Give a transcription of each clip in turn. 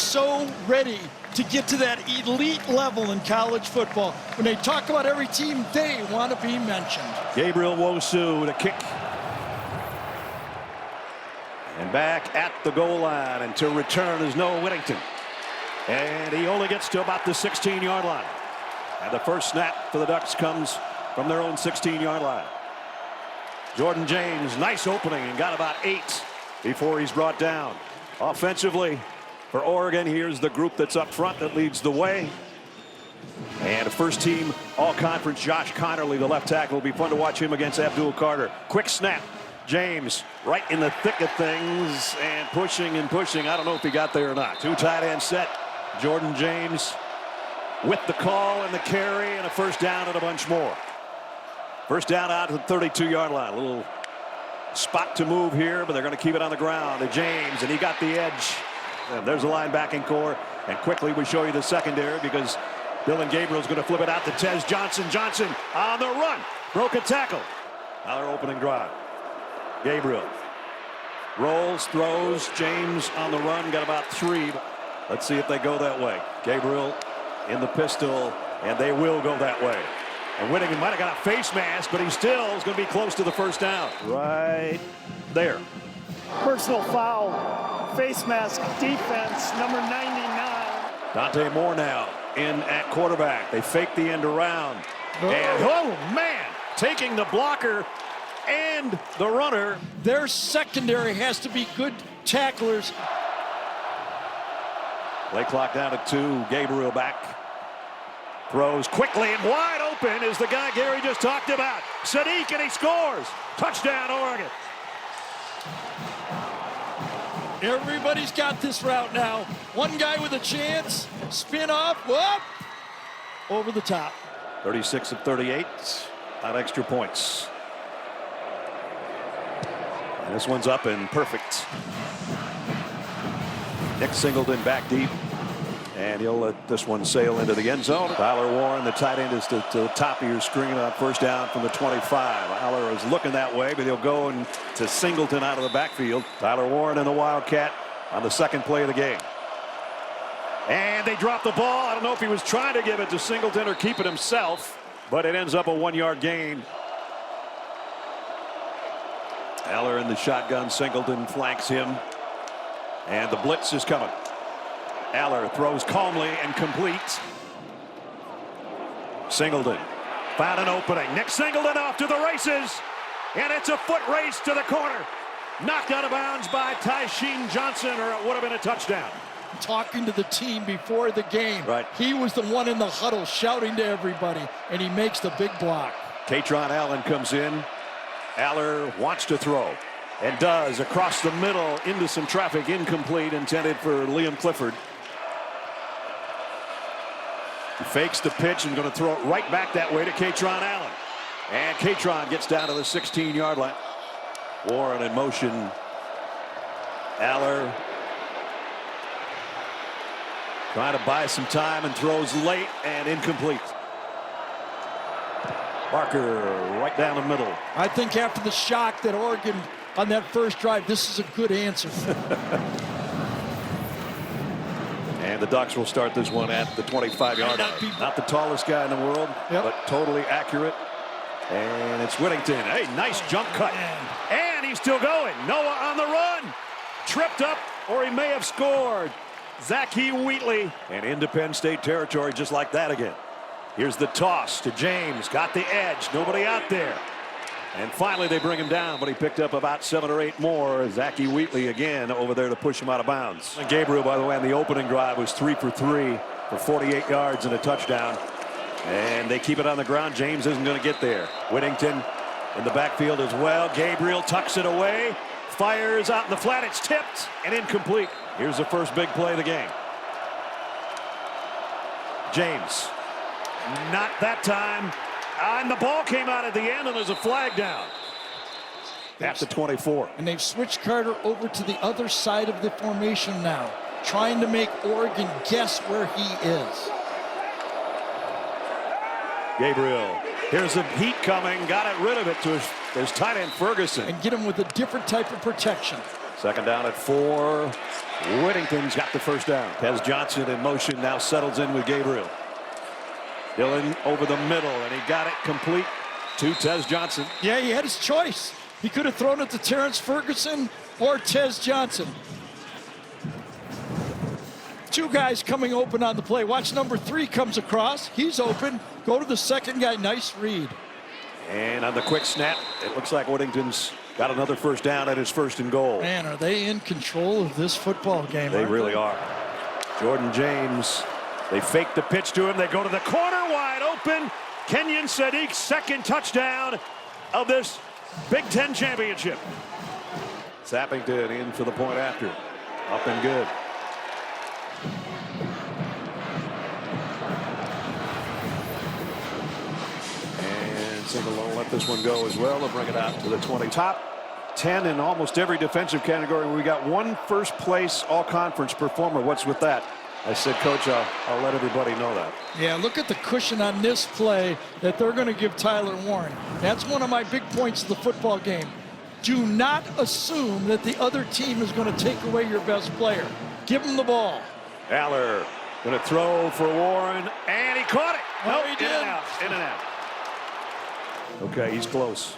so ready to get to that elite level in college football. When they talk about every team, they want to be mentioned. Gabriel Wosu to kick. And back at the goal line, and to return is Noah Whittington. And he only gets to about the 16-yard line. And the first snap for the Ducks comes from their own 16-yard line. Jordan James, nice opening, and got about 8 before he's brought down. Offensively for Oregon, here's the group that's up front that leads the way. And a first-team all-conference Josh Connerly, the left tackle. Will be fun to watch him against Abdul Carter. Quick snap. James right in the thick of things and pushing and pushing. I don't know if he got there or not. 2 tight end set. Jordan James with the call and the carry and a first down and a bunch more. First down out to the 32-yard line. A little spot to move here, but they're going to keep it on the ground to James, and he got the edge. And there's the linebacking core. And quickly we show you the secondary because Dylan Gabriel's going to flip it out to Tez Johnson. Johnson on the run. Broke a tackle. Now they're opening drive. Gabriel rolls, throws. James on the run, got about 3. Let's see if they go that way. Gabriel in the pistol, and they will go that way. And Whittington might have got a face mask, but he still is going to be close to the first down. Right there. Personal foul, face mask, defense, number 99. Dante Moore now in at quarterback. They fake the end around. And, oh, man, taking the blocker and the runner. Their secondary has to be good tacklers. Play clock down to 2. Gabriel back. Throws quickly and wide open is the guy Gary just talked about. Sadiq, and he scores. Touchdown, Oregon. Everybody's got this route now. One guy with a chance. Spin off. Whoop. Over the top. 36 of 38 on extra points. And this one's up and perfect. Nick Singleton back deep. And he'll let this one sail into the end zone. Tyler Warren, the tight end, is to the top of your screen on first down from the 25. Tyler is looking that way, but he'll go to Singleton out of the backfield. Tyler Warren and the Wildcat on the second play of the game. And they drop the ball. I don't know if he was trying to give it to Singleton or keep it himself, but it ends up a 1-yard gain. Eller in the shotgun. Singleton flanks him. And the blitz is coming. Aller throws calmly and complete. Singleton found an opening. Nick Singleton off to the races. And it's a foot race to the corner. Knocked out of bounds by Tysheen Johnson, or it would have been a touchdown. Talking to the team before the game. Right. He was the one in the huddle shouting to everybody, and he makes the big block. Katron Allen comes in. Aller wants to throw and does across the middle into some traffic. Incomplete, intended for Liam Clifford. He fakes the pitch and going to throw it right back that way to Katron Allen. And Katron gets down to the 16-yard line. Warren in motion. Aller trying to buy some time and throws late and incomplete. Barker right down the middle. I think after the shock that Oregon on that first drive, this is a good answer. And the Ducks will start this one at the 25-yard line. Not the tallest guy in the world, but totally accurate. And it's Whittington. Hey, nice jump cut. And he's still going. Noah on the run. Tripped up, or he may have scored. Zachy Wheatley. And into Penn State territory just like that again. Here's the toss to James. Got the edge. Nobody out there. And finally they bring him down, but he picked up about 7 or 8 more. Zachy Wheatley again over there to push him out of bounds. And Gabriel, by the way, on the opening drive was 3 for 3 for 48 yards and a touchdown. And they keep it on the ground. James isn't going to get there. Whittington in the backfield as well. Gabriel tucks it away. Fires out in the flat. It's tipped and incomplete. Here's the first big play of the game. James. Not that time. And the ball came out at the end, and there's a flag down at the 24. And they've switched Carter over to the other side of the formation now, trying to make Oregon guess where he is. Gabriel, here's the heat coming, got it rid of it to his tight end Ferguson. And get him with a different type of protection. Second down at 4. Whittington's got the first down. Tez Johnson in motion now settles in with Gabriel. Dillon over the middle, and he got it complete to Tez Johnson. Yeah, he had his choice. He could have thrown it to Terrence Ferguson or Tez Johnson. Two guys coming open on the play. Watch number 3 comes across. He's open. Go to the second guy. Nice read. And on the quick snap, it looks like Whittington's got another first down at his first and goal. Man, are they in control of this football game? They really are. Jordan James, they fake the pitch to him. They go to the corner, wide open. Kenyon Sadiq's second touchdown of this Big Ten championship. Sappington in for the point after. Up and good. And Single will let this one go as well. They'll bring it out to the 20. Top 10 in almost every defensive category. We got one first place all-conference performer. What's with that? I said, Coach, I'll let everybody know that. Yeah, look at the cushion on this play that they're going to give Tyler Warren. That's one of my big points of the football game. Do not assume that the other team is going to take away your best player. Give him the ball. Aller going to throw for Warren, and he caught it. Oh, he did. In and out. Okay, he's close.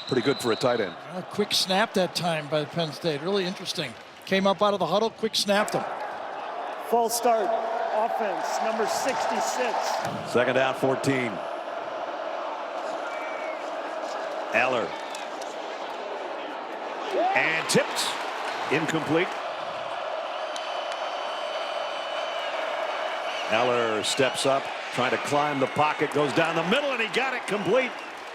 Pretty good for a tight end. A quick snap that time by Penn State. Really interesting. Came up out of the huddle, quick snapped him. False start. Offense, number 66. Second down, 14. Aller. And tipped. Incomplete. Aller steps up, trying to climb the pocket, goes down the middle, and he got it complete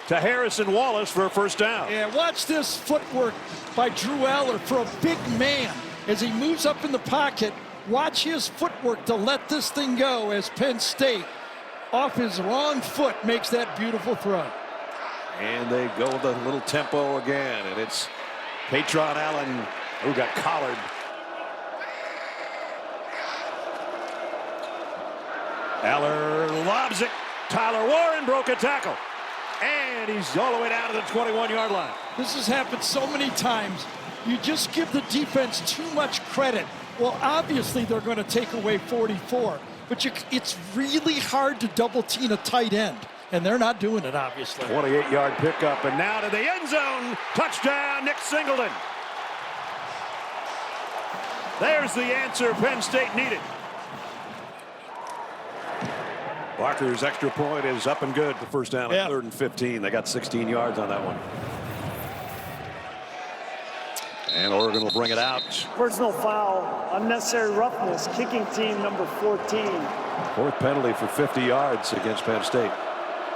to Harrison Wallace for a first down. Yeah, watch this footwork by Drew Aller for a big man as he moves up in the pocket. Watch his footwork to let this thing go as Penn State, off his wrong foot, makes that beautiful throw. And they go with a little tempo again, and it's Patron Allen who got collared. Aller lobs it. Tyler Warren broke a tackle. And he's all the way down to the 21-yard line. This has happened so many times. You just give the defense too much credit. Well, obviously they're going to take away 44, but it's really hard to double team a tight end, and they're not doing it, obviously. 28-yard pickup, and now to the end zone. Touchdown, Nick Singleton. There's the answer Penn State needed. Barker's extra point is up and good. The first down at 3rd and 15. They got 16 yards on that one. And Oregon will bring it out. Personal foul, unnecessary roughness, kicking team number 14. Fourth penalty for 50 yards against Penn State.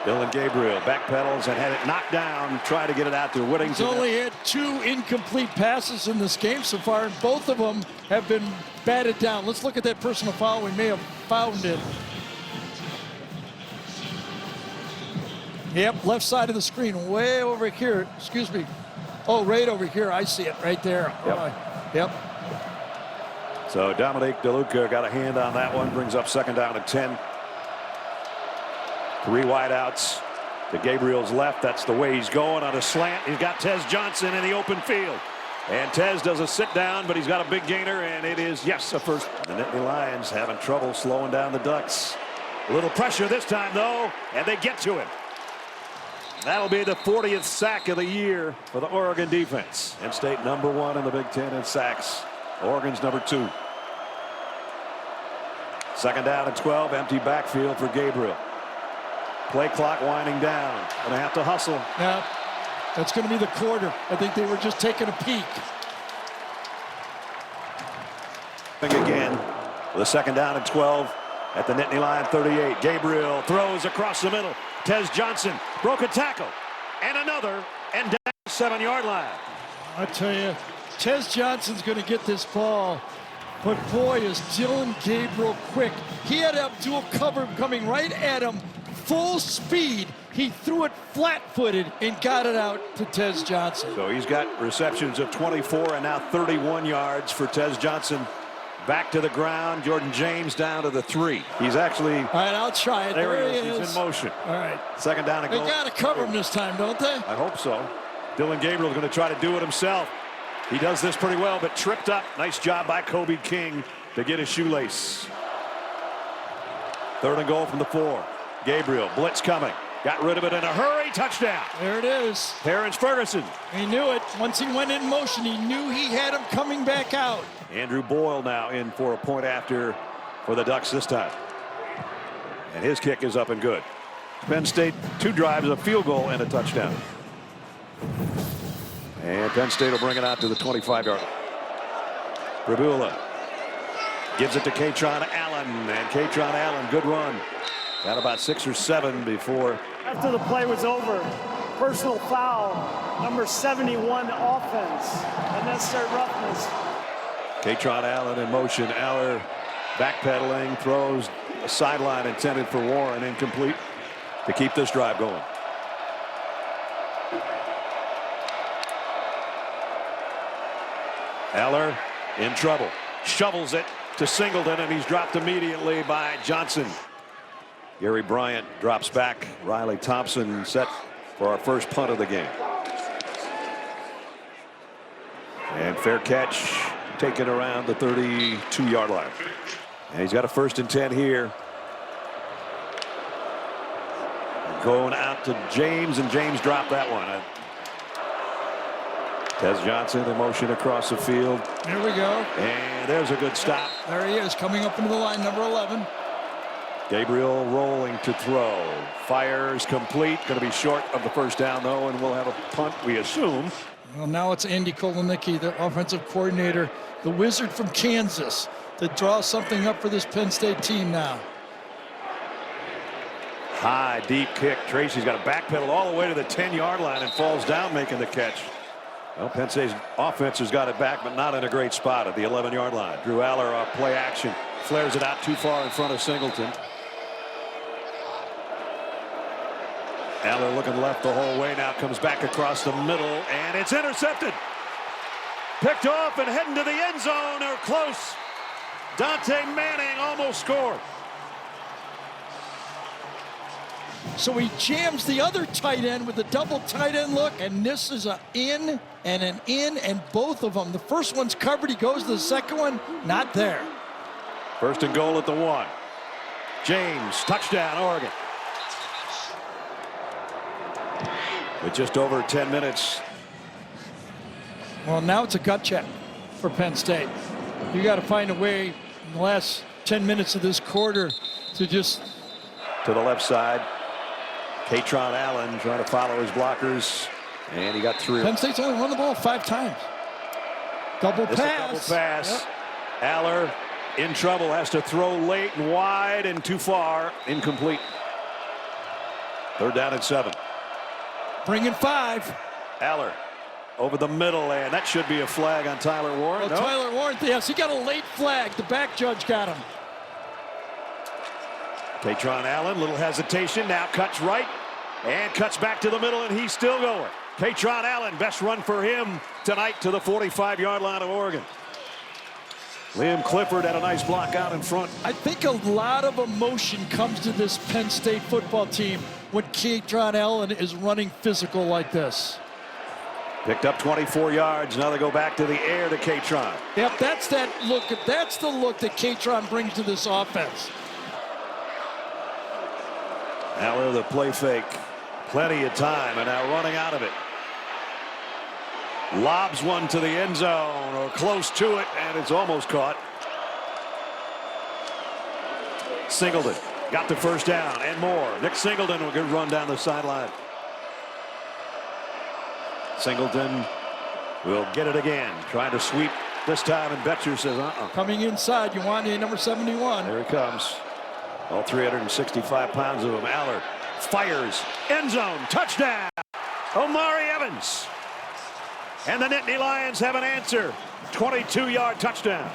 Dillon Gabriel backpedals and had it knocked down, try to get it out to Whittington. He's only had 2 incomplete passes in this game so far, and both of them have been batted down. Let's look at that personal foul. We may have found it. Yep, left side of the screen, way over here. Excuse me. Oh, right over here. I see it right there. Yep. So Dominique DeLuca got a hand on that one. Brings up second down at 10. 3 wideouts to Gabriel's left. That's the way he's going on a slant. He's got Tez Johnson in the open field. And Tez does a sit down, but he's got a big gainer, and it is, yes, a first. The Nittany Lions having trouble slowing down the Ducks. A little pressure this time, though, and they get to him. That'll be the 40th sack of the year for the Oregon defense. Penn State number 1 in the Big Ten in sacks. Oregon's number 2. Second down at 12, empty backfield for Gabriel. Play clock winding down. Gonna have to hustle. Yeah, that's going to be the quarter. I think they were just taking a peek. Again, the second down at 12 at the Nittany Lion 38. Gabriel throws across the middle. Tez Johnson broke a tackle, and another, and down the 7-yard line. I tell you, Tez Johnson's going to get this ball, but boy, is Dillon Gabriel quick. He had Abdul cover coming right at him, full speed. He threw it flat-footed and got it out to Tez Johnson. So he's got receptions of 24 and now 31 yards for Tez Johnson. Back to the ground. Jordan James down to the 3. He's actually. All right, I'll try it. There he is. He's in motion. All right. Second down and goal. They got to cover him this time, don't they? I hope so. Dillon Gabriel's going to try to do it himself. He does this pretty well, but tripped up. Nice job by Kobe King to get his shoelace. 3rd and goal from the 4. Gabriel, blitz coming. Got rid of it in a hurry. Touchdown. There it is. Terrence Ferguson. He knew it. Once he went in motion, he knew he had him coming back out. Andrew Boyle now in for a point after for the Ducks this time. And his kick is up and good. Penn State 2 drives, a field goal, and a touchdown. And Penn State will bring it out to the 25-yard line. Rabula gives it to Katron Allen, and Katron Allen, good run. Got about 6 or 7 before. After the play was over, personal foul, number 71 offense, unnecessary roughness. Katron Allen in motion. Aller backpedaling, throws a sideline intended for Warren, incomplete to keep this drive going. Aller in trouble, shovels it to Singleton, and he's dropped immediately by Johnson. Gary Bryant drops back. Riley Thompson set for our first punt of the game. And fair catch taken around the 32-yard line. And he's got a 1st and 10 here. And going out to James, and James dropped that one. Tez Johnson in motion across the field. There we go. And there's a good stop. There he is, coming up into the line, number 11. Gabriel rolling to throw. Fires complete. Going to be short of the 1st down, though, and we'll have a punt, we assume. Well, now it's Andy Kolonicki, the offensive coordinator, the wizard from Kansas, to draw something up for this Penn State team now. High, deep kick. Tracy's got to backpedal all the way to the 10-yard line and falls down making the catch. Well, Penn State's offense has got it back, but not in a great spot at the 11-yard line. Drew Aller off play action. Flares it out too far in front of Singleton. Aller looking left the whole way, now comes back across the middle, and it's intercepted. Picked off and heading to the end zone, or close. Dante Manning almost scored. So he jams the other tight end with a double tight end look, and this is an in and an in, and both of them. The first one's covered, he goes to the second one, not there. 1st and goal at the 1. James, touchdown, Oregon. With just over 10 minutes. Well, now it's a gut check for Penn State. You got to find a way in the last 10 minutes of this quarter to just. To the left side. Katron Allen trying to follow his blockers, and he got 3. Penn State's only run the ball 5 times. Double This pass. Double pass. Yep. Aller in trouble, has to throw late and wide and too far, incomplete. 3rd down and 7. Bringing 5. Aller over the middle, and that should be a flag on Tyler Warren. Well, no? Tyler Warren, yes, he got a late flag. The back judge got him. Katron Allen, little hesitation, now cuts right and cuts back to the middle, and he's still going. Katron Allen, best run for him tonight to the 45-yard line of Oregon. Liam Clifford had a nice block out in front. I think a lot of emotion comes to this Penn State football team when Katron Allen is running physical like this. Picked up 24 yards. Now they go back to the air to Katron. Yep, that's that look. That's the look that Katron brings to this offense. Aller the play fake. Plenty of time, and now running out of it. Lobs one to the end zone, or close to it, and it's almost caught. Singleton got the 1st down and more. Nick Singleton will get run down the sideline. Singleton will get it again, trying to sweep this time, and Betcher says Coming inside, you want a number 71. There he comes. All 365 pounds of him. Aller fires, end zone, touchdown. Omari Evans. And the Nittany Lions have an answer. 22-yard touchdown.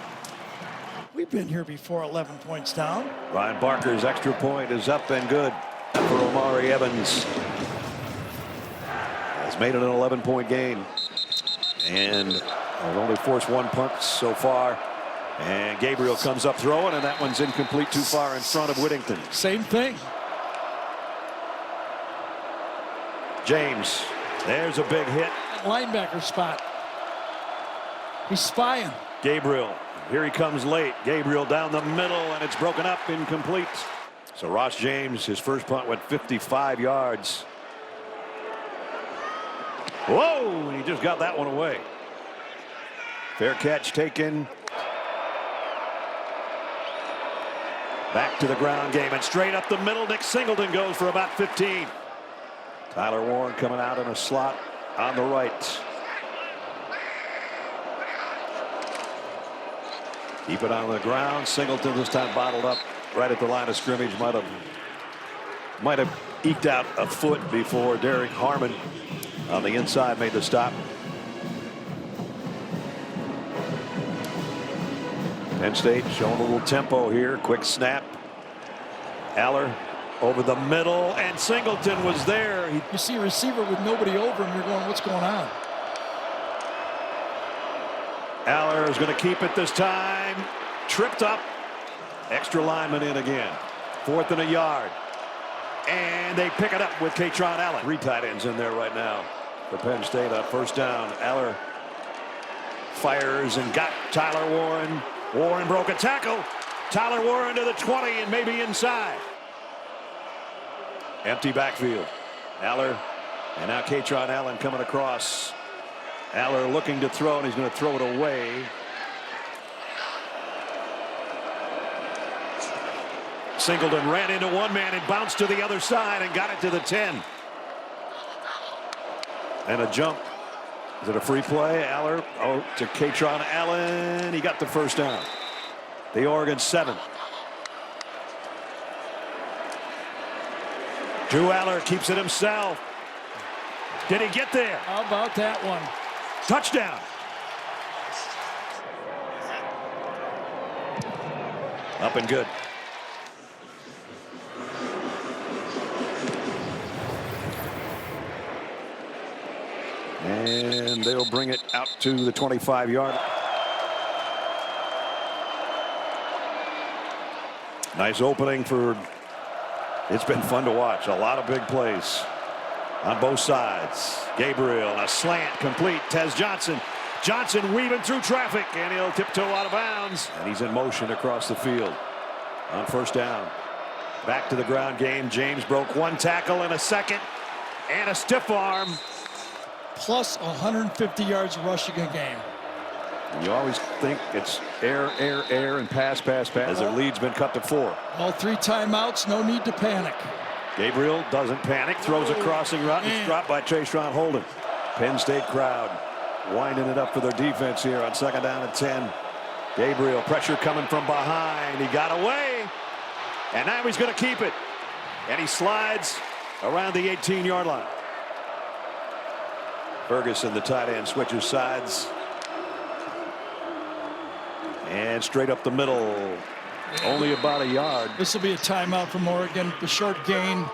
We've been here before, 11 points down. Ryan Barker's extra point is up and good for Omari Evans. Has made it an 11-point game. And has only forced 1 punt so far. And Gabriel comes up throwing, and that one's incomplete, too far in front of Whittington. Same thing. James, there's a big hit. Linebacker spot. He's spying. Gabriel, here he comes late. Gabriel down the middle, and it's broken up, incomplete. So Ross James, his first punt went 55 yards. Whoa, and he just got that one away. Fair catch taken. Back to the ground game, and straight up the middle, Nick Singleton goes for about 15. Tyler Warren coming out in a slot on the right. Keep it on the ground. Singleton this time bottled up right at the line of scrimmage. Might have eked out a foot before Derek Harmon on the inside made the stop. Penn State showing a little tempo here. Quick snap. Aller over the middle, and Singleton was there. You see a receiver with nobody over him, you're going, what's going on? Aller is going to keep it this time. Tripped up. Extra lineman in again. 4th and a yard. And they pick it up with Katron Allen. 3 tight ends in there right now for Penn State on first down. Aller fires and got Tyler Warren. Warren broke a tackle. Tyler Warren to the 20 and maybe inside. Empty backfield. Aller and now Katron Allen coming across. Aller looking to throw, and he's going to throw it away. Singleton ran into one man and bounced to the other side and got it to the 10. And a jump. Is it a free play? Aller to Katron Allen. He got the first down. The Oregon 7. Drew Aller keeps it himself. Did he get there? How about that one? Touchdown. Up and good. And they'll bring it out to the 25-yard. Nice opening for. It's been fun to watch. A lot of big plays on both sides. Gabriel, a slant complete. Tez Johnson. Johnson weaving through traffic, and he'll tiptoe out of bounds. And he's in motion across the field on first down. Back to the ground game. James broke one tackle in a second, and a stiff arm. Plus 150 yards rushing a game. And you always think it's air, and pass. As their lead's been cut to 4. All 3 timeouts, no need to panic. Gabriel doesn't panic, throws a crossing route, and it's dropped by Trayshawn Holden. Penn State crowd winding it up for their defense here on 2nd down and 10. Gabriel, pressure coming from behind. He got away, and now he's going to keep it. And he slides around the 18-yard line. Ferguson, the tight end, switches sides. And straight up the middle. Only about a yard. This will be a timeout from Oregon. The short gain.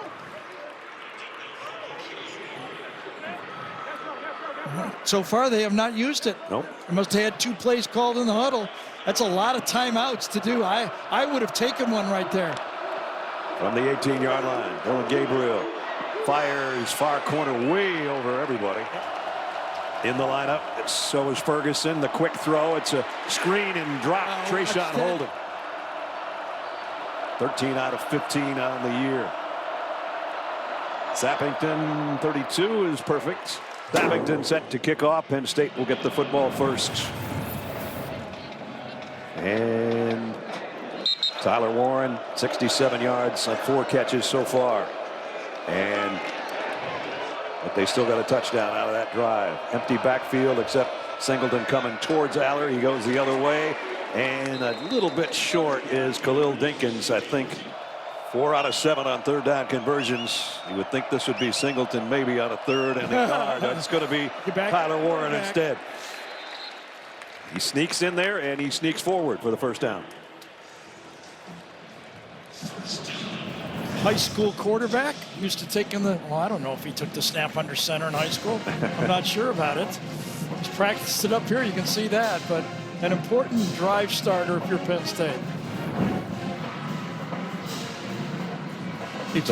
So far, they have not used it. Nope. They must have had 2 plays called in the huddle. That's a lot of timeouts to do. I would have taken one right there. From the 18-yard line, Dylan Gabriel fires far corner way over everybody. In the lineup, so is Ferguson. The quick throw, it's a screen and drop. Trayshawn Holden. 13 out of 15 on the year. Sappington, 32 is perfect. Sappington set to kick off. Penn State will get the football first. And Tyler Warren, 67 yards on 4 catches so far. But they still got a touchdown out of that drive. Empty backfield except Singleton coming towards Aller. He goes the other way. And a little bit short is Khalil Dinkins. I think 4 out of 7 on 3rd down conversions. You would think this would be Singleton maybe on a 3rd and a yard. It's going to be Tyler Warren instead. He sneaks in there and he sneaks forward for the first down. High school quarterback, used to taking well, I don't know if he took the snap under center in high school. I'm not sure about it. He's practiced it up here. You can see that. But an important drive starter if you're Penn State. If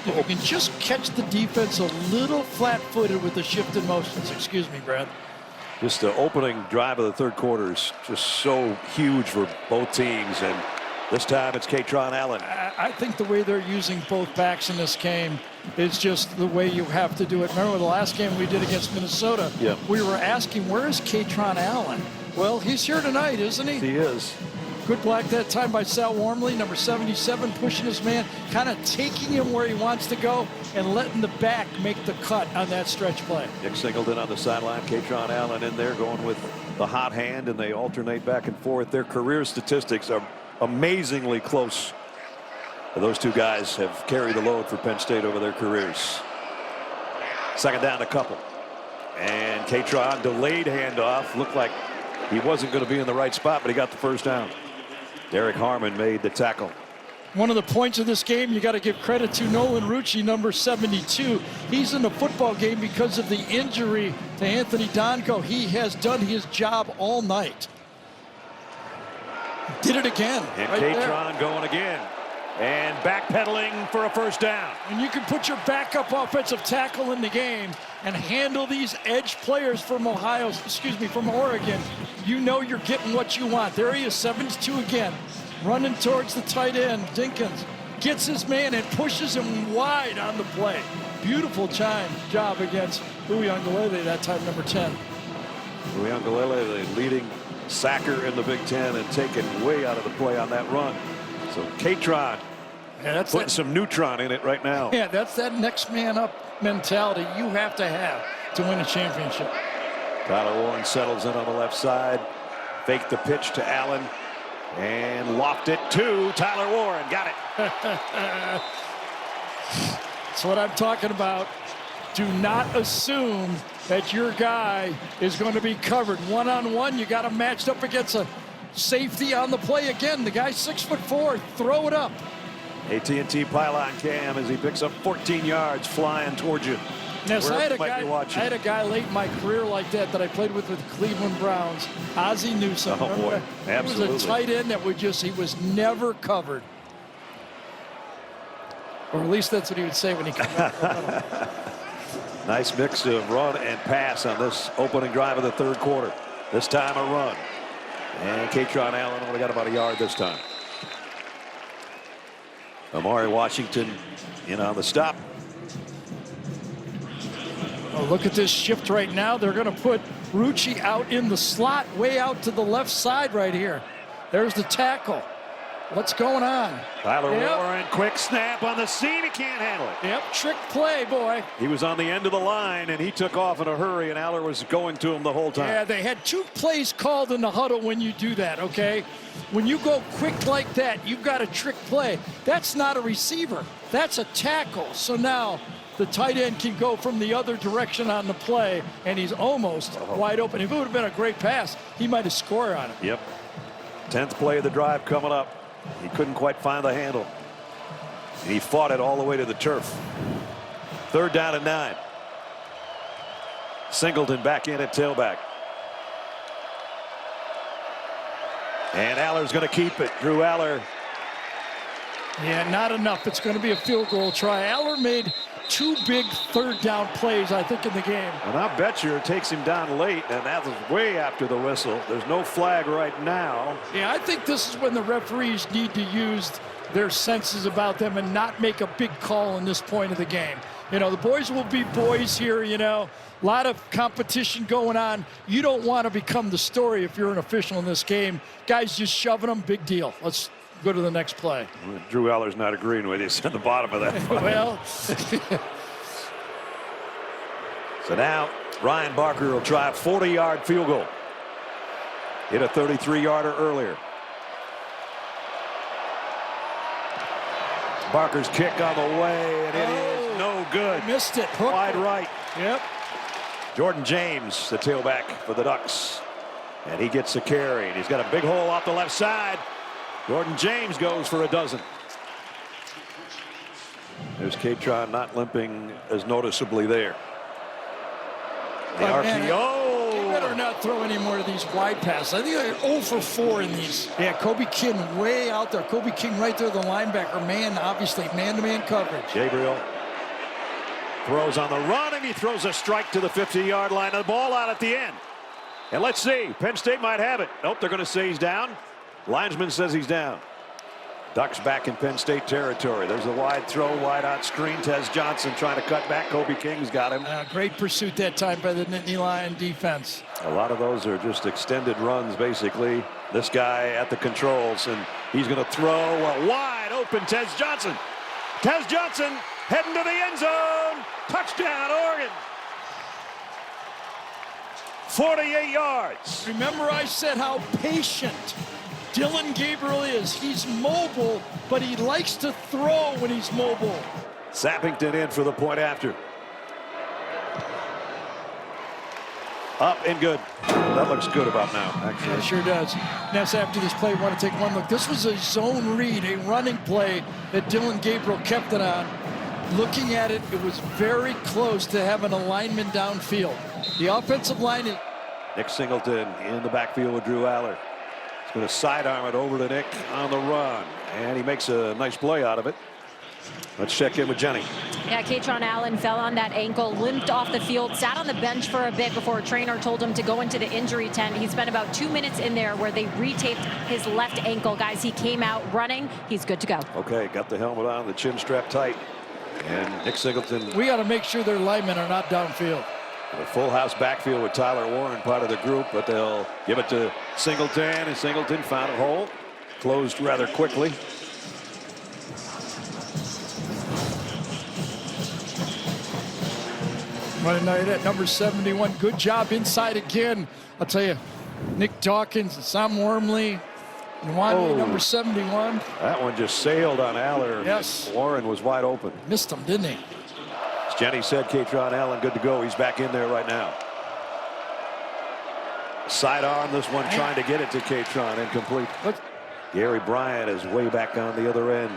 you can just catch the defense a little flat-footed with the shift in motions. Excuse me, Brad. Just the opening drive of the third quarter is just so huge for both teams, and this time it's Katron Allen. I think the way they're using both backs in this game is just the way you have to do it. Remember the last game we did against Minnesota? Yeah. We were asking, where is Katron Allen? Well, he's here tonight, isn't he? He is. Good block that time by Sal Wormley, number 77, pushing his man, kind of taking him where he wants to go and letting the back make the cut on that stretch play. Nick Singleton on the sideline, Katron Allen in there going with the hot hand, and they alternate back and forth. Their career statistics are amazingly close. Those two guys have carried the load for Penn State over their careers. Second down, a couple. And Katron delayed handoff. Looked like he wasn't going to be in the right spot, but he got the first down. Derek Harmon made the tackle. One of the points of this game, you got to give credit to Nolan Rucci, number 72. He's in the football game because of the injury to Anthony Donko. He has done his job all night. Did it again. And right Katron there. going again. And backpedaling for a first down. And you can put your backup offensive tackle in the game and handle these edge players from from Oregon. You know you're getting what you want. There he is, 72 again. Running towards the tight end. Dinkins gets his man and pushes him wide on the play. Beautiful job against Uiagalelei, that time number 10. Uiagalelei, the leading sacker in the Big Ten, and taken way out of the play on that run. So Katron putting some neutron in it right now. Yeah, that's that next man up mentality you have to win a championship. Tyler Warren settles in on the left side. Faked the pitch to Allen. And loft it to Tyler Warren. Got it. That's what I'm talking about. Do not assume that your guy is going to be covered. One-on-one, you got him matched up against a safety on the play again. The guy's 6'4". Throw it up. AT&T pylon cam as he picks up 14 yards flying towards you. Yes, I had a guy late in my career like that I played with the Cleveland Browns, Ozzie Newsome. Oh boy, absolutely. He was a tight end that he was never covered. Or at least that's what he would say when he came out. Nice mix of run and pass on this opening drive of the third quarter. This time a run. And Katron Allen only got about a yard this time. Amari Washington in on the stop. Oh, look at this shift right now. They're going to put Rucci out in the slot, way out to the left side right here. There's the tackle. What's going on? Tyler Warren, quick snap on the seam. He can't handle it. Yep, trick play, boy. He was on the end of the line, and he took off in a hurry, and Aller was going to him the whole time. Yeah, they had 2 plays called in the huddle when you do that, okay? When you go quick like that, you've got a trick play. That's not a receiver. That's a tackle. So now the tight end can go from the other direction on the play, and he's almost wide open. If it would have been a great pass, he might have scored on it. Yep. 10th play of the drive coming up. He couldn't quite find the handle. And he fought it all the way to the turf. 3rd down and 9. Singleton back in at tailback. And Aller's going to keep it. Drew Aller. Yeah, not enough. It's going to be a field goal try. Aller made 2 big 3rd down plays, I think, in the game. And I bet you it takes him down late, and that was way after the whistle. There's no flag right now. Yeah, I think this is when the referees need to use their senses about them and not make a big call in this point of the game. You know, the boys will be boys here, you know. A lot of competition going on. You don't want to become the story if you're an official in this game. Guys just shoving them, big deal. Let's go to the next play. Drew Aller's not agreeing with you. It's at the bottom of that. Well. So now Ryan Barker will try a 40-yard field goal. Hit a 33-yarder earlier. Barker's kick on the way, and it is no good. Missed it. Wide right. Yep. Jordan James, the tailback for the Ducks. And he gets the carry, and he's got a big hole off the left side. Jordan James goes for a dozen. There's Katron not limping as noticeably there. The RPO. They better not throw any more of these wide passes. I think they're 0 for 4 in these. Yeah, Kobe King way out there. Kobe King right there, the linebacker. Man, obviously, man-to-man coverage. Gabriel throws on the run, and he throws a strike to the 50-yard line. The ball out at the end. And let's see. Penn State might have it. Nope, they're going to say he's down. Linesman says he's down. Ducks back in Penn State territory. There's a wide throw, wide out screen. Tez Johnson trying to cut back. Kobe King's got him. Great pursuit that time by the Nittany Lion defense. A lot of those are just extended runs, basically. This guy at the controls, and he's going to throw a wide open Tez Johnson. Tez Johnson heading to the end zone. Touchdown, Oregon. 48 yards. Remember I said how patient Dillon Gabriel is. He's mobile, but he likes to throw when he's mobile. Sappington in for the point after. Up and good. That looks good about now, actually. It sure does. Ness, after this play, want to take one look. This was a zone read, a running play that Dillon Gabriel kept it on. Looking at it, it was very close to having a lineman downfield. The offensive line is... Nick Singleton in the backfield with Drew Aller. He's going to sidearm it over to Nick on the run, and he makes a nice play out of it. Let's check in with Jenny. Yeah, Kaytron Allen fell on that ankle, limped off the field, sat on the bench for a bit before a trainer told him to go into the injury tent. He spent about 2 minutes in there where they retaped his left ankle. Guys, he came out running. He's good to go. Okay, got the helmet on, the chin strap tight. And Nick Singleton. We got to make sure their linemen are not downfield. A full house backfield with Tyler Warren part of the group, but they'll give it to Singleton, and Singleton found a hole. Closed rather quickly. Monday night at number 71. Good job inside again. I'll tell you, Nick Dawkins and Sam Wormley. And number 71. That one just sailed on Aller. Yes. Warren was wide open. Missed him, didn't he? As Jenny said, Kaytron Allen good to go. He's back in there right now. Sidearm this one, trying to get it to Kaytron, incomplete. Look. Gary Bryant is way back on the other end.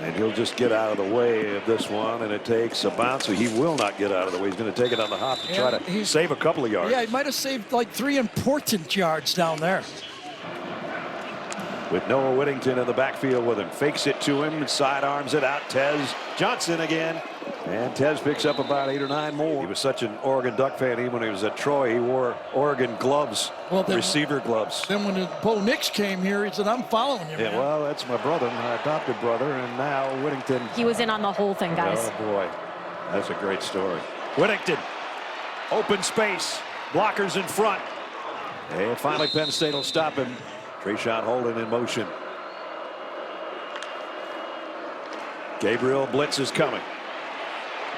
And he'll just get out of the way of this one, and it takes a bounce. So he will not get out of the way. He's going to take it on the hop to try to save a couple of yards. Yeah, he might have saved like 3 important yards down there. With Noah Whittington in the backfield with him. Fakes it to him, sidearms it out. Tez Johnson again. And Tez picks up about 8 or 9 more. He was such an Oregon Duck fan. Even when he was at Troy, he wore Oregon gloves, receiver gloves. Then when Bo Nix came here, he said, I'm following you, man. Yeah, well, that's my brother, my adopted brother, and now Whittington. He was in on the whole thing, guys. Oh, boy. That's a great story. Whittington, open space, blockers in front. And finally, Penn State will stop him. Trayshawn Holden in motion. Gabriel blitz is coming.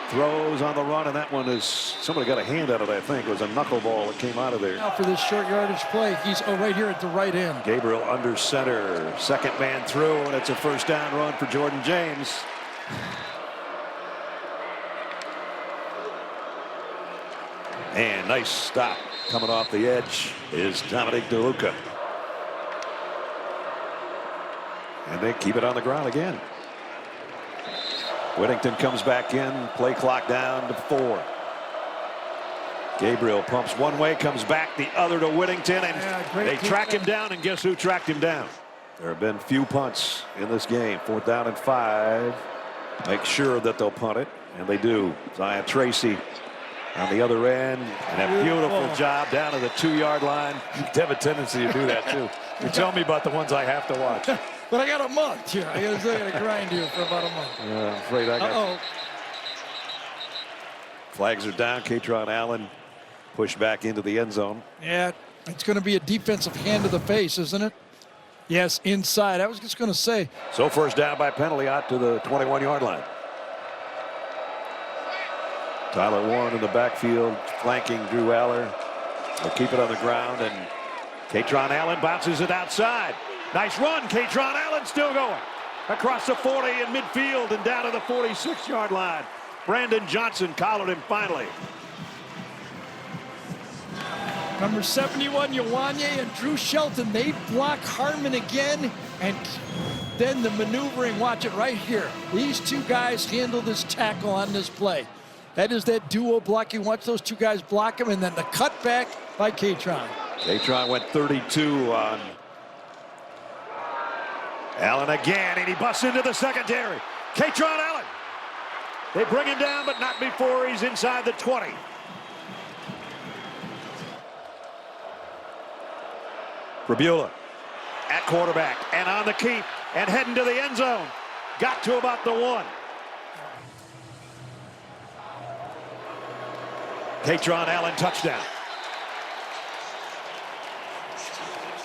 Throws on the run, and that one is, somebody got a hand out of it, I think. It was a knuckleball that came out of there. Now for this short yardage play, he's right here at the right end. Gabriel under center, second man through, and it's a first down run for Jordan James. And nice stop coming off the edge is Dominic DeLuca. And they keep it on the ground again. Whittington comes back in, play clock down to 4. Gabriel pumps one way, comes back the other to Whittington, and they track him down, and guess who tracked him down? There have been few punts in this game. 4th down and 5. Make sure that they'll punt it, and they do. Zion Tracy on the other end, and a beautiful job down to the 2-yard line. You have a tendency to do that too. You tell me about the ones I have to watch. But I got a month here. I got to grind here for about a month. Yeah, I'm afraid I got. Flags are down. Kaytron Allen pushed back into the end zone. Yeah, it's going to be a defensive hand to the face, isn't it? Yes, inside. I was just going to say. So first down by penalty out to the 21-yard line. Tyler Warren in the backfield, flanking Drew Aller. They'll keep it on the ground, and Kaytron Allen bounces it outside. Nice run. Kaytron Allen still going. Across the 40 in midfield and down to the 46-yard line. Brandon Johnson collared him finally. Number 71, Ioane and Drew Shelton, they block Harmon again, and then the maneuvering, watch it right here. These two guys handle this tackle on this play. That is that duo blocking. Watch those two guys block him, and then the cutback by Kaytron. Kaytron went 32 on Allen again, and he busts into the secondary. Kaytron Allen. They bring him down, but not before he's inside the 20. Rabula at quarterback and on the keep and heading to the end zone. Got to about the 1. Katron Allen touchdown.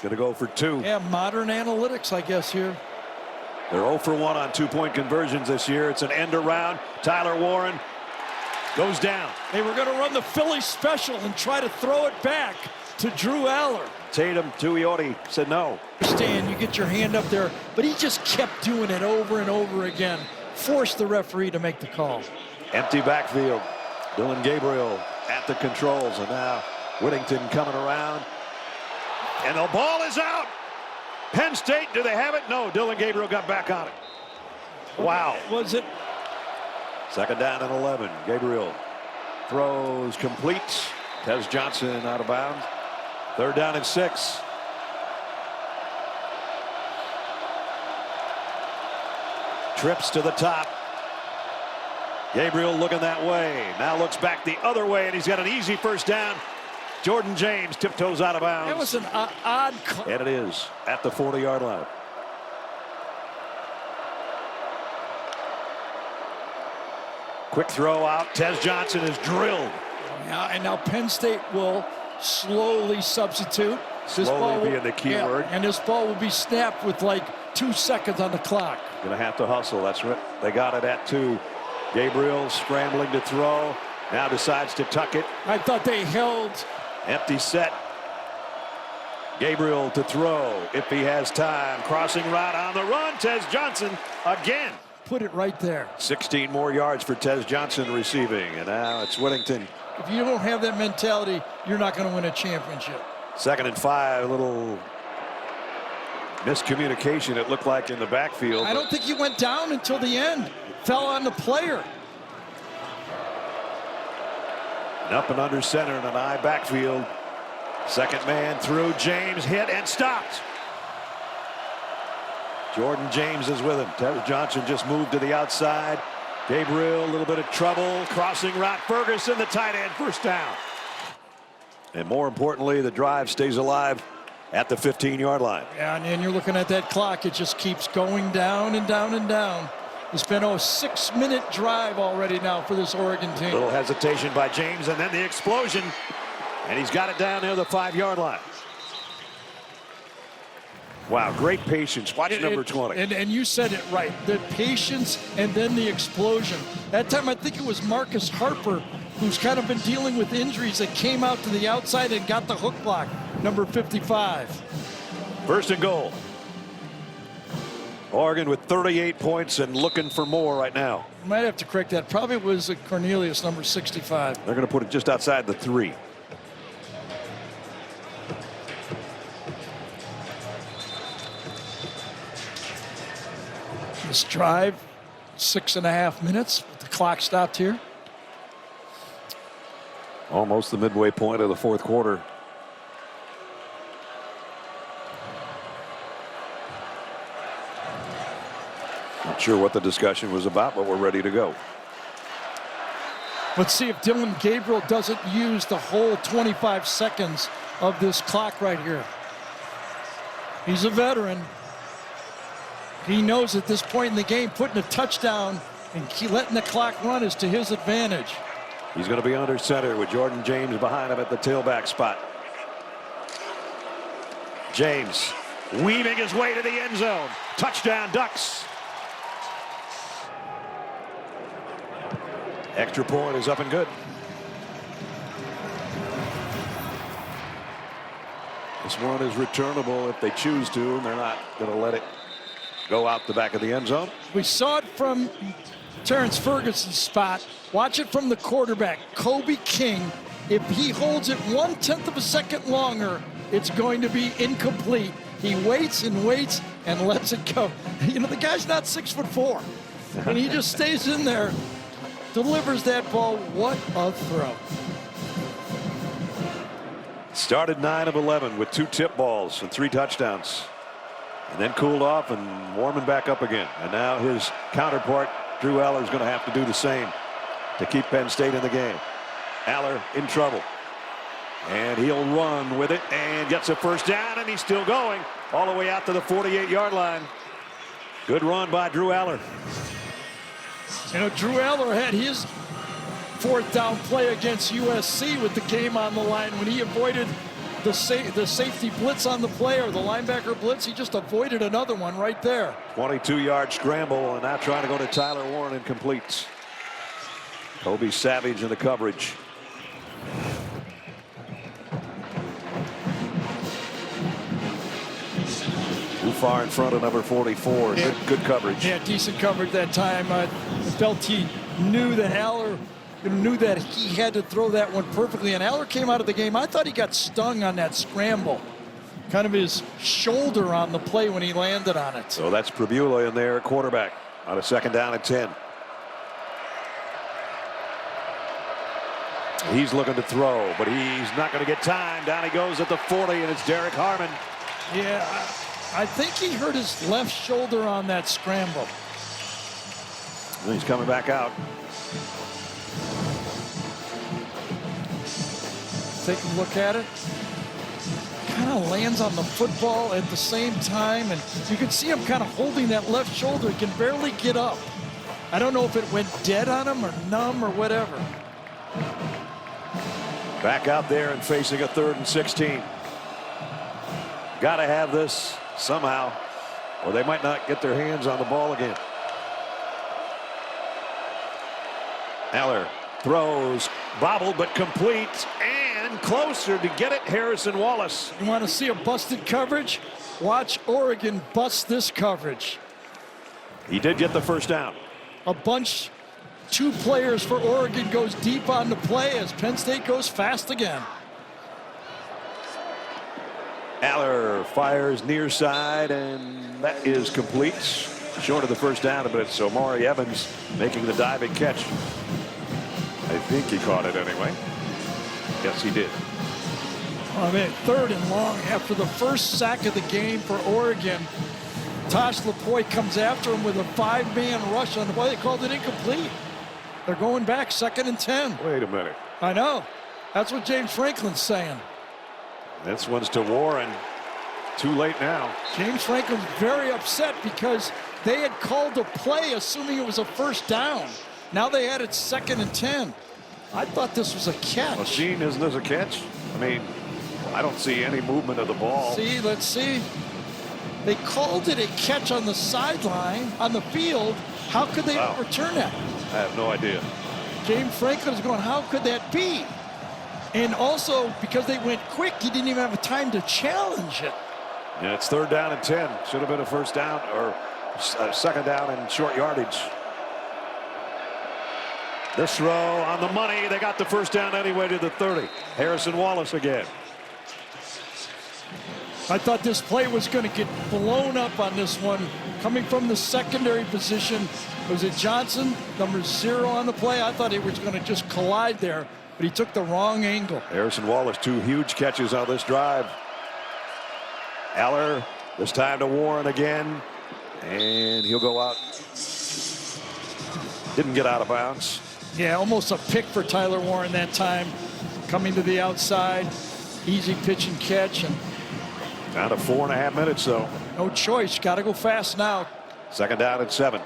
Going to go for 2. Yeah, modern analytics, I guess, here. They're 0 for 1 on 2-point conversions this year. It's an end around. Tyler Warren goes down. They were going to run the Philly special and try to throw it back to Drew Aller. Tatum Tuioti said no. Understand, you get your hand up there, but he just kept doing it over and over again. Forced the referee to make the call. Empty backfield. Dylan Gabriel at the controls, and now Whittington coming around. And the ball is out. Penn State, do they have it? No, Dylan Gabriel got back on it. Wow. Was it? Second down and 11. Gabriel throws complete. Tez Johnson out of bounds. Third down and 6. Trips to the top. Gabriel looking that way. Now looks back the other way, and he's got an easy first down. Jordan James tiptoes out of bounds. That was an odd call. And it is at the 40-yard line. Quick throw out. Tez Johnson is drilled. Yeah, and now Penn State will slowly substitute. Slowly being the key word. And this ball will be snapped with like 2 seconds on the clock. Gonna have to hustle. That's right. They got it at 2. Gabriel scrambling to throw. Now decides to tuck it. I thought they held. Empty set. Gabriel to throw if he has time. Crossing route on the run. Tez Johnson again. Put it right there. 16 more yards for Tez Johnson receiving. And now it's Whittington. If you don't have that mentality, you're not going to win a championship. 2nd and 5. A little miscommunication, it looked like, in the backfield. I don't think he went down until the end. Fell on the player. And up and under center in an I backfield. Second man through. James hit and stopped. Jordan James is with him. Tez Johnson just moved to the outside. Gabriel, a little bit of trouble. Crossing route. Ferguson, the tight end, first down. And more importantly, the drive stays alive at the 15-yard line. Yeah, and you're looking at that clock. It just keeps going down and down and down. It's been a 6-minute drive already now for this Oregon team. Little hesitation by James, and then the explosion. And he's got it down near the 5-yard line. Wow, great patience. Watch number 20. And you said it right. The patience and then the explosion. That time I think it was Marcus Harper, who's kind of been dealing with injuries, that came out to the outside and got the hook block, number 55. First and goal. Oregon with 38 points and looking for more right now. Might have to correct that. Probably was Cornelius, number 65. They're going to put it just outside the 3. This drive, 6.5 minutes. The clock stopped here. Almost the midway point of the 4th quarter. Not sure what the discussion was about, but we're ready to go. Let's see if Dylan Gabriel doesn't use the whole 25 seconds of this clock right here. He's a veteran. He knows at this point in the game, putting a touchdown and letting the clock run is to his advantage. He's going to be under center with Jordan James behind him at the tailback spot. James weaving his way to the end zone. Touchdown, Ducks. Extra point is up and good. This one is returnable if they choose to, and they're not going to let it go out the back of the end zone. We saw it from Terrence Ferguson's spot. Watch it from the quarterback, Kobe King. If he holds it 1/10 of a second longer, it's going to be incomplete. He waits and waits and lets it go. You know, the guy's not 6'4", and he just stays in there, delivers that ball. What a throw. Started 9 of 11 with 2 tip balls and 3 touchdowns. And then cooled off and warming back up again. And now his counterpart, Drew Aller, is going to have to do the same to keep Penn State in the game. Aller in trouble. And he'll run with it and gets a first down, and he's still going all the way out to the 48-yard line. Good run by Drew Aller. You know, Drew Aller had his fourth down play against USC with the game on the line when he avoided the safety blitz on the play, or the linebacker blitz. He just avoided another one right there. 22-yard scramble, and now trying to go to Tyler Warren and completes. Kobe Savage in the coverage. Too far in front of number 44. Yeah. Good coverage. Yeah, decent coverage that time. I felt he knew that Aller knew that he had to throw that one perfectly, and Aller came out of the game. I thought he got stung on that scramble. Kind of his shoulder on the play when he landed on it. So that's Pribula in there at quarterback on a 2nd down and 10. He's looking to throw, but he's not going to get time. Down he goes at the 40, and it's Derek Harmon. Yeah, I think he hurt his left shoulder on that scramble. And he's coming back out. Take a look at it. Kind of lands on the football at the same time, and you can see him kind of holding that left shoulder. He can barely get up. I don't know if it went dead on him or numb or whatever. Back out there and facing a 3rd and 16. Got to have this somehow, or they might not get their hands on the ball again. Aller throws, bobbled but complete, and closer to get it, Harrison Wallace. You want to see a busted coverage? Watch Oregon bust this coverage. He did get the first down. A bunch, 2 players for Oregon goes deep on the play as Penn State goes fast again. Aller fires near side, and that is complete. Short of the first down, but it's Omari Evans making the diving catch. I think he caught it anyway. Yes, he did. I mean, 3rd and long after the first sack of the game for Oregon. Tosh Lapointe comes after him with a 5-man rush on the play. They called it incomplete. They're going back 2nd and 10. Wait a minute. I know. That's what James Franklin's saying. This one's to Warren. Too late now. James Franklin's very upset because they had called a play assuming it was a first down. Now they had it 2nd and 10. I thought this was a catch. Well, Gene, isn't this a catch? I mean, I don't see any movement of the ball. See, let's see. They called it a catch on the sideline, on the field. How could they overturn that? I have no idea. James Franklin is going, how could that be? And also, because they went quick, he didn't even have time to challenge it. Yeah, it's 3rd down and 10. Should have been a first down or 2nd down and short yardage. This throw on the money. They got the first down anyway to the 30. Harrison Wallace again. I thought this play was going to get blown up on this one. Coming from the secondary position, was it Johnson, number 0 on the play? I thought it was going to just collide there, but he took the wrong angle. Harrison Wallace, 2 huge catches on this drive. Aller, this time to Warren again, and he'll go out. Didn't get out of bounds. Yeah, almost a pick for Tyler Warren that time. Coming to the outside, easy pitch and catch, and down to 4.5 minutes, though. No choice, got to go fast now. 2nd down and 7.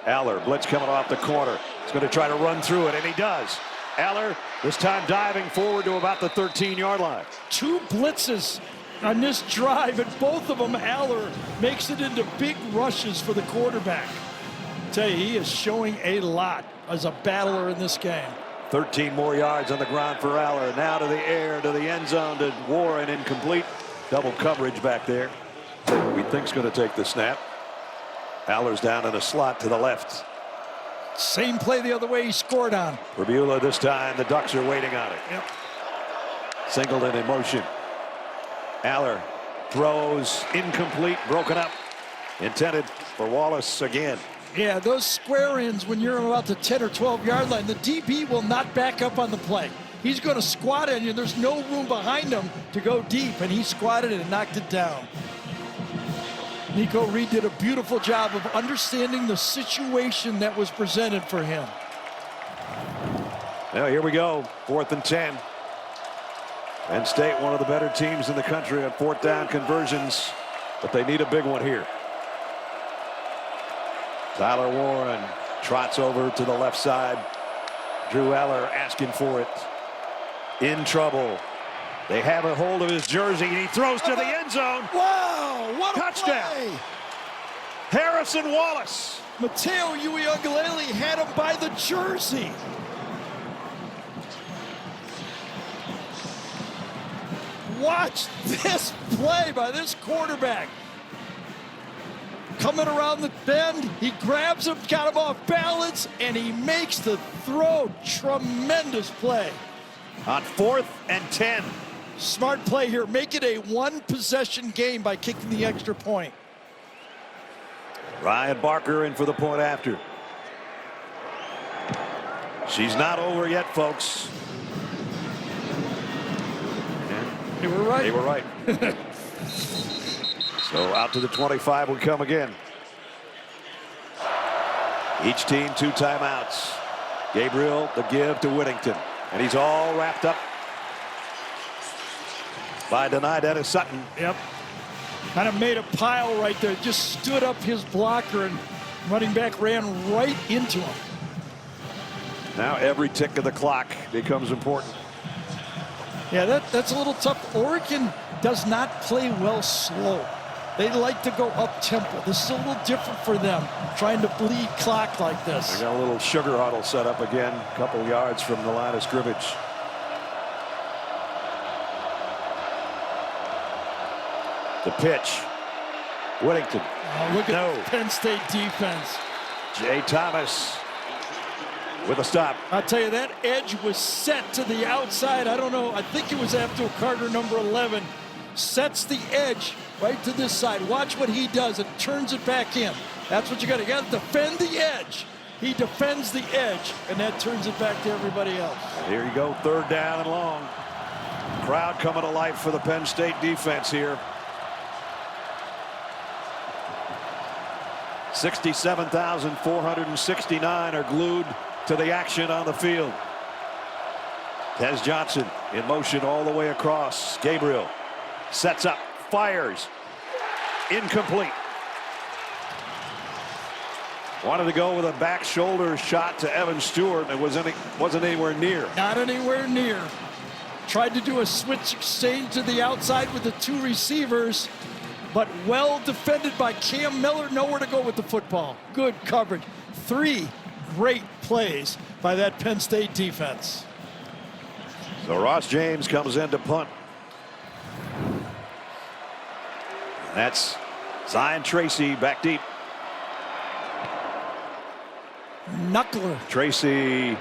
Aller, blitz coming off the corner. He's going to try to run through it, and he does. Aller, this time diving forward to about the 13-yard line. 2 blitzes on this drive, and both of them, Aller makes it into big rushes for the quarterback. I tell you, he is showing a lot as a battler in this game. 13 more yards on the ground for Aller. Now to the air, to the end zone, to Warren, incomplete. Double coverage back there. We think's going to take the snap. Aller's down in a slot to the left. Same play the other way he scored on. Pribula this time. The Ducks are waiting on it. Yep. Singleton in motion. Aller throws incomplete, broken up. Intended for Wallace again. Yeah, those square ends when you're about the 10 or 12-yard line, the DB will not back up on the play. He's going to squat on you. There's no room behind him to go deep, and he squatted it and knocked it down. Nico Reed did a beautiful job of understanding the situation that was presented for him. Now here we go, 4th and 10. Penn State, one of the better teams in the country on fourth down conversions, but they need a big one here. Tyler Warren trots over to the left side. Drew Eller asking for it. In trouble. They have a hold of his jersey, and he throws to the end zone. Wow, what a Touchdown. play. Harrison Wallace. Mateo Uiagalelei had him by the jersey. Watch this play by this quarterback. Coming around the bend, he grabs him, got him off balance, and he makes the throw. Tremendous play. On 4th and 10. Smart play here. Make it a one-possession game by kicking the extra point. Ryan Barker in for the point after. She's not over yet, folks. They were right. They were right. So out to the 25 we come again. Each team 2 timeouts. Gabriel the give to Whittington. And he's all wrapped up by denied Dennis Sutton. Yep. Kind of made a pile right there. Just stood up his blocker, and running back ran right into him. Now every tick of the clock becomes important. Yeah, that's a little tough. Oregon does not play well slow. They like to go up tempo. This is a little different for them, trying to bleed clock like this. They got a little sugar huddle set up again, a couple yards from the line of scrimmage. The pitch. Whittington. Oh, look at the Penn State defense. Jay Thomas with a stop. I'll tell you, that edge was set to the outside. I don't know. I think it was Abdul Carter, number 11. Sets the edge right to this side. Watch what he does. It turns it back in. That's what you got to defend the edge. He defends the edge, and that turns it back to everybody else. Here you go, 3rd down and long. Crowd coming to life for the Penn State defense here. 67,469 are glued to the action on the field. Tez Johnson in motion all the way across. Gabriel sets up, fires, incomplete. Wanted to go with a back shoulder shot to Evan Stewart. It wasn't anywhere near. Not anywhere near. Tried to do a switch exchange to the outside with the 2 receivers, but well defended by Cam Miller. Nowhere to go with the football. Good coverage. 3 great plays by that Penn State defense. So Ross James comes in to punt. That's Zion Tracy back deep. Knuckler. Tracy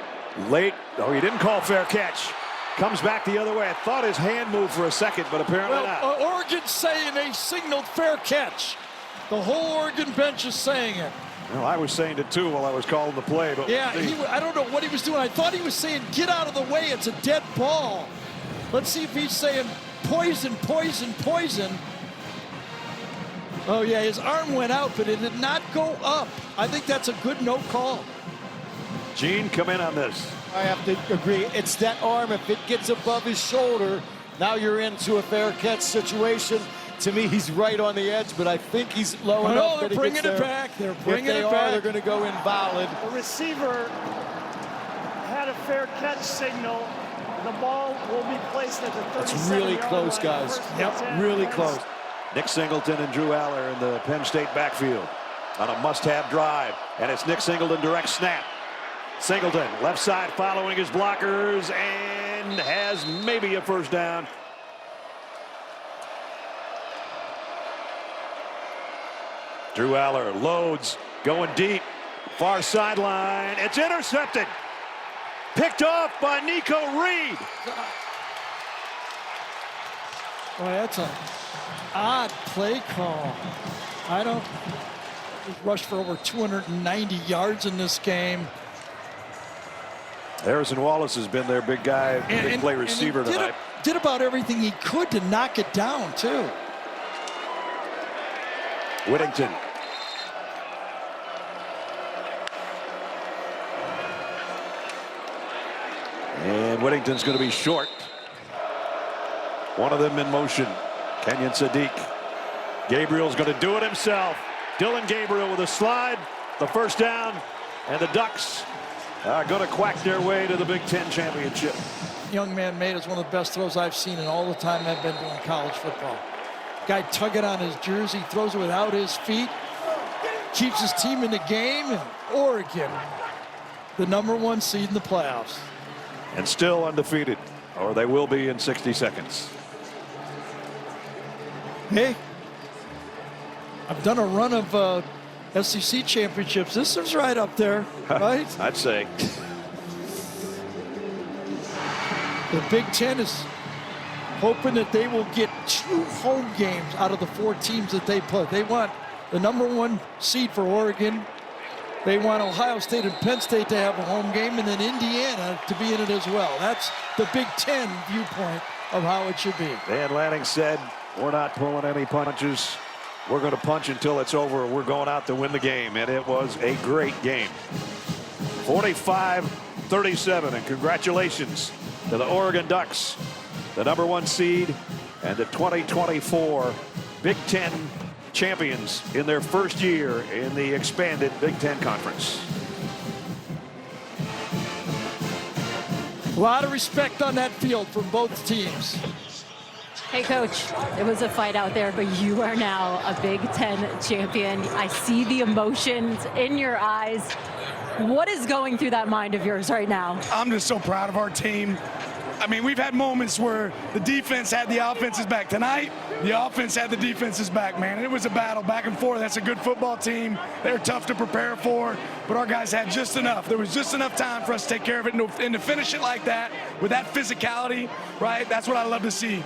late. Oh, he didn't call fair catch. Comes back the other way. I thought his hand moved for a second, but apparently not. Oregon's saying they signaled fair catch. The whole Oregon bench is saying it. Well, I was saying it too while I was calling the play. But yeah, I don't know what he was doing. I thought he was saying, get out of the way. It's a dead ball. Let's see if he's saying poison, poison, poison. Oh, yeah, his arm went out, but it did not go up. I think that's a good no call. Gene, come in on this. I have to agree. It's that arm. If it gets above his shoulder, now you're into a fair catch situation. To me, he's right on the edge, but I think he's low enough that he gets there. They're bringing it back. They're bringing it back. If they are, they're going to go invalid. The receiver had a fair catch signal. The ball will be placed at the 37-yard line. That's really close, guys. Yep, really close. Nick Singleton and Drew Aller in the Penn State backfield on a must-have drive, and it's Nick Singleton direct snap. Singleton left side following his blockers and has maybe a first down. Drew Aller loads, going deep, far sideline. It's intercepted. Picked off by Nico Reed. Boy, that's an odd play call. I don't. He's rushed for over 290 yards in this game. Harrison Wallace has been their big guy, big play receiver tonight. Did about everything he could to knock it down, too. Whittington. And Whittington's going to be short. One of them in motion. Kenyon Sadiq. Gabriel's going to do it himself. Dylan Gabriel with a slide. The first down. And the Ducks are going to quack their way to the Big Ten championship. Young man made is one of the best throws I've seen in all the time I've been doing college football. Guy tugging on his jersey, throws it without his feet, keeps his team in the game, and Oregon, the #1 seed in the playoffs. And still undefeated, or they will be in 60 seconds. Hey, I've done a run of SEC championships. This is right up there, right? I'd say. The Big Ten is hoping that they will get 2 home games out of the 4 teams that they play. They want the #1 seed for Oregon. They want Ohio State and Penn State to have a home game, and then Indiana to be in it as well. That's the Big Ten viewpoint of how it should be. Dan Lanning said, we're not pulling any punches. We're going to punch until it's over. We're going out to win the game, and it was a great game. 45-37, and congratulations to the Oregon Ducks, the #1 seed and the 2024 Big Ten champions in their first year in the expanded Big Ten Conference. A lot of respect on that field from both teams. Hey, Coach, it was a fight out there, but you are now a Big Ten champion. I see the emotions in your eyes. What is going through that mind of yours right now? I'm just so proud of our team. I mean, we've had moments where the defense had the offense's back. Tonight, the offense had the defense's back, man. And it was a battle back and forth. That's a good football team. They're tough to prepare for, but our guys had just enough. There was just enough time for us to take care of it and to finish it like that with that physicality, right? That's what I love to see.